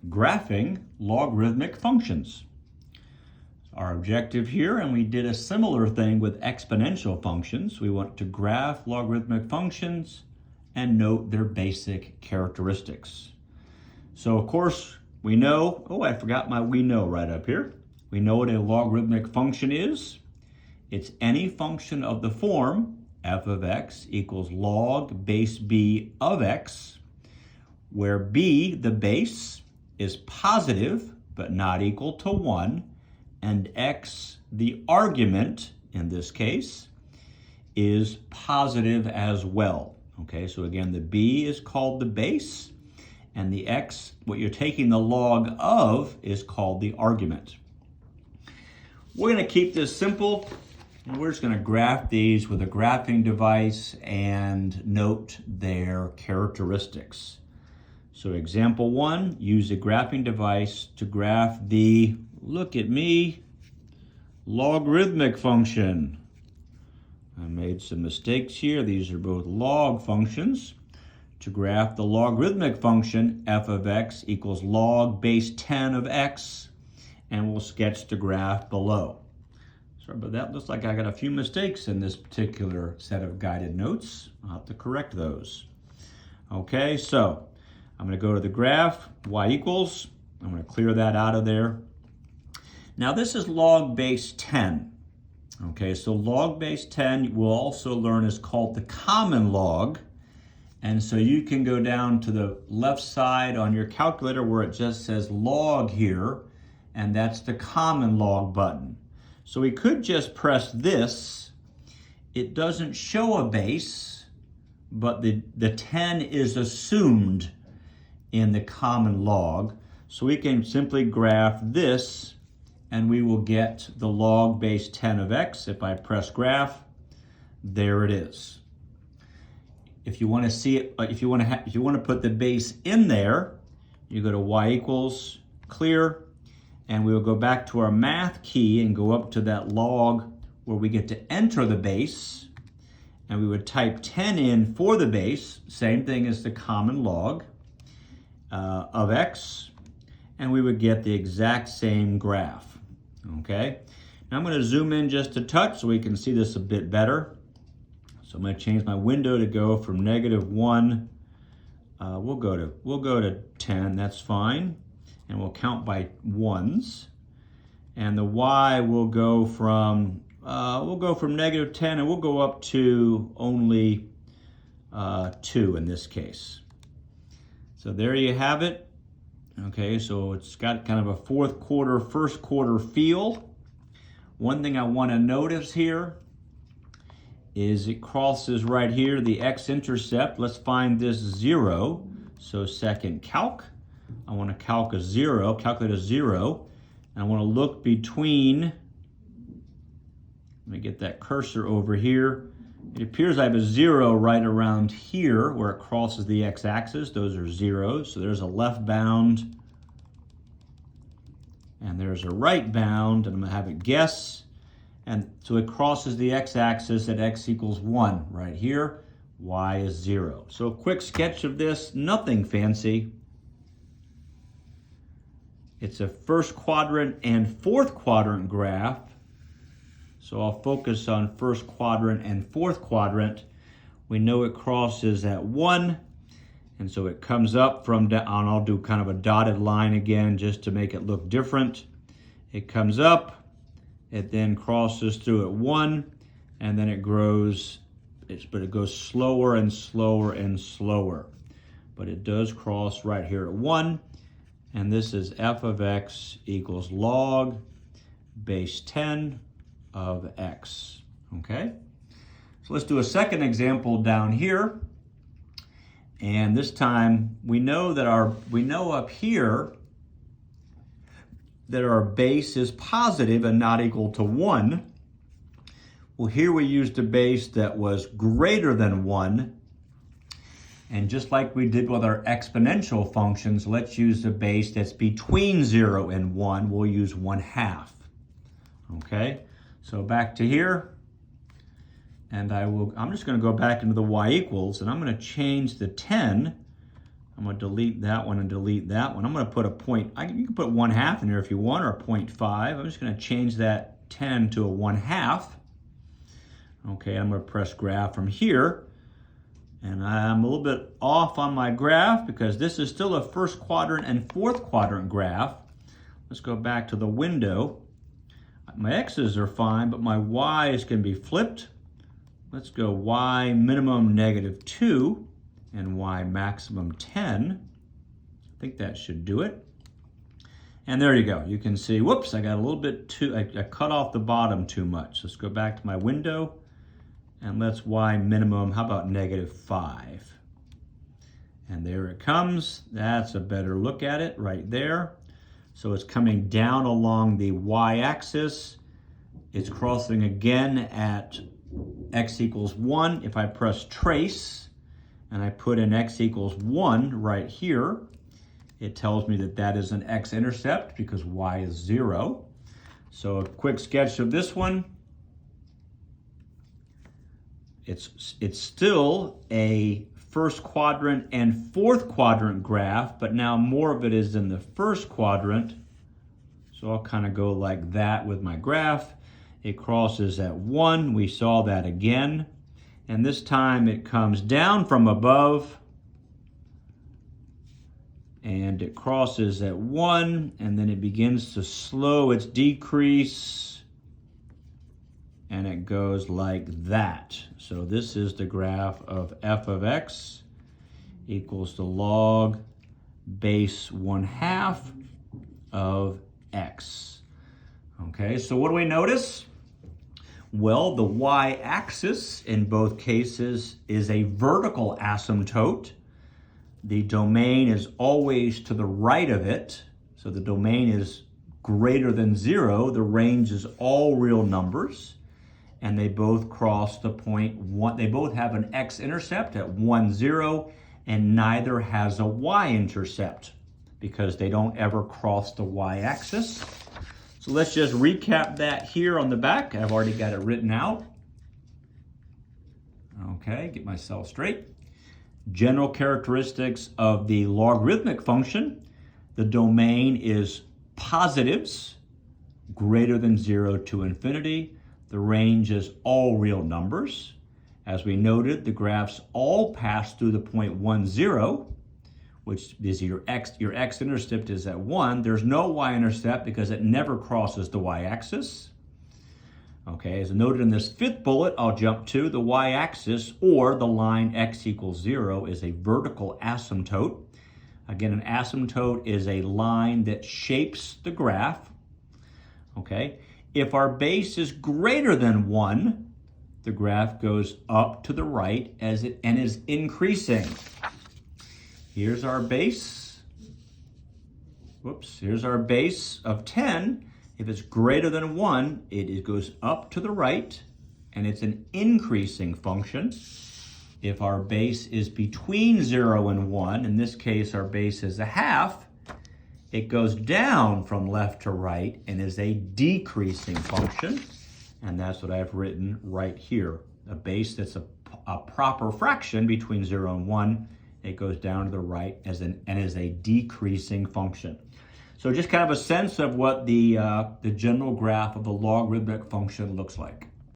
graphing logarithmic functions. Our objective here, and we did a similar thing with exponential functions. We want to graph logarithmic functions and note their basic characteristics. So of course, we know, oh, I forgot my we know right up here. We know what a logarithmic function is. It's any function of the form f of x equals log base b of x, where b, the base, is positive but not equal to 1, and x, the argument in this case, is positive as well. Okay, so again, the b is called the base, and the x, what you're taking the log of, is called the argument. We're going to keep this simple, and we're just going to graph these with a graphing device and note their characteristics. So example 1, use a graphing device to graph the, look at me, logarithmic function. I made some mistakes here. These are both log functions. To graph the logarithmic function, f of x equals log base 10 of x, and we'll sketch the graph below. Sorry about that. Looks like I got a few mistakes in this particular set of guided notes. I'll have to correct those. Okay, so I'm going to go to the graph, y equals. I'm going to clear that out of there. Now this is log base 10. Okay, so log base 10 we'll also learn is called the common log. And so you can go down to the left side on your calculator where it just says log here, and that's the common log button. So we could just press this. It doesn't show a base, but the 10 is assumed in the common log. So we can simply graph this, and we will get the log base 10 of x. If I press graph, there it is. If you want to see it, if you want to put the base in there, you go to y equals, clear, and we will go back to our math key and go up to that log where we get to enter the base, and we would type 10 in for the base, same thing as the common log of x, and we would get the exact same graph. Okay, now I'm going to zoom in just a touch so we can see this a bit better. So I'm going to change my window to go from -1. We'll go to 10. That's fine, and we'll count by ones. And the y will go from -10, and we'll go up to only 2 in this case. So there you have it. Okay, so it's got kind of a fourth quarter, first quarter feel. One thing I want to notice here is it crosses right here, the x-intercept. Let's find this 0. So second calc, I want to calculate a 0, and I want to look between, let me get that cursor over here. It appears I have a 0 right around here where it crosses the x-axis. Those are zeros. So there's a left bound, and there's a right bound, and I'm going to have it guess. And so it crosses the x-axis at x equals 1 right here. Y is 0. So a quick sketch of this, nothing fancy. It's a first quadrant and fourth quadrant graph. So I'll focus on first quadrant and fourth quadrant. We know it crosses at 1, and so it comes up from down. I'll do kind of a dotted line again just to make it look different. It comes up, it then crosses through at 1, and then it grows, but it goes slower and slower and slower. But it does cross right here at 1, and this is f of x equals log base 10 of x. Okay, so let's do a second example down here, and this time we know up here that our base is positive and not equal to 1. Well, here we used a base that was greater than 1, and just like we did with our exponential functions, let's use a base that's between 0 and 1. We'll use 1/2. Okay, so back to here, and I'm just going to go back into the y equals, and I'm going to change the 10 I'm going to delete that one and delete that one. I'm going to put a point. You can put 1/2 in there if you want, or a 0.5. I'm just going to change that 10 to a 1/2. Okay, I'm going to press graph from here. And I'm a little bit off on my graph because this is still a first quadrant and fourth quadrant graph. Let's go back to the window. My x's are fine, but my y's can be flipped. Let's go y minimum -2 and y maximum 10. I think that should do it. And there you go. You can see, whoops, I got a little bit too, I cut off the bottom too much. Let's go back to my window. And let's y minimum, how about -5? And there it comes. That's a better look at it right there. So it's coming down along the y-axis. It's crossing again at x equals 1. If I press trace and I put in x equals 1 right here, it tells me that that is an x-intercept because y is 0. So a quick sketch of this one. It's still a first quadrant and fourth quadrant graph, but now more of it is in the first quadrant. So I'll kind of go like that with my graph. It crosses at 1. We saw that again. And this time it comes down from above and it crosses at 1, and then it begins to slow its decrease. And it goes like that. So this is the graph of f of x equals the log base 1/2 of x. Okay, so what do we notice? Well, the y-axis in both cases is a vertical asymptote. The domain is always to the right of it. So the domain is greater than 0. The range is all real numbers. And they both cross the point 1. They both have an x-intercept at 1, 0, and neither has a y-intercept because they don't ever cross the y-axis. So let's just recap that here on the back. I've already got it written out. Okay, get myself straight. General characteristics of the logarithmic function. The domain is positives, greater than 0 to infinity. The range is all real numbers. As we noted, the graphs all pass through the point 1, 0, which is your x-intercept is at 1. There's no y-intercept because it never crosses the y-axis. Okay, as noted in this fifth bullet, I'll jump to the y-axis, or the line x equals 0, is a vertical asymptote. Again, an asymptote is a line that shapes the graph. Okay. If our base is greater than 1, the graph goes up to the right and is increasing. Here's our base. Whoops, here's our base of 10. If it's greater than 1, it goes up to the right and it's an increasing function. If our base is between 0 and 1, in this case our base is 1/2, it goes down from left to right and is a decreasing function. And that's what I've written right here. A base that's a proper fraction between 0 and 1, it goes down to the right and is a decreasing function. So just kind of a sense of what the general graph of the logarithmic function looks like.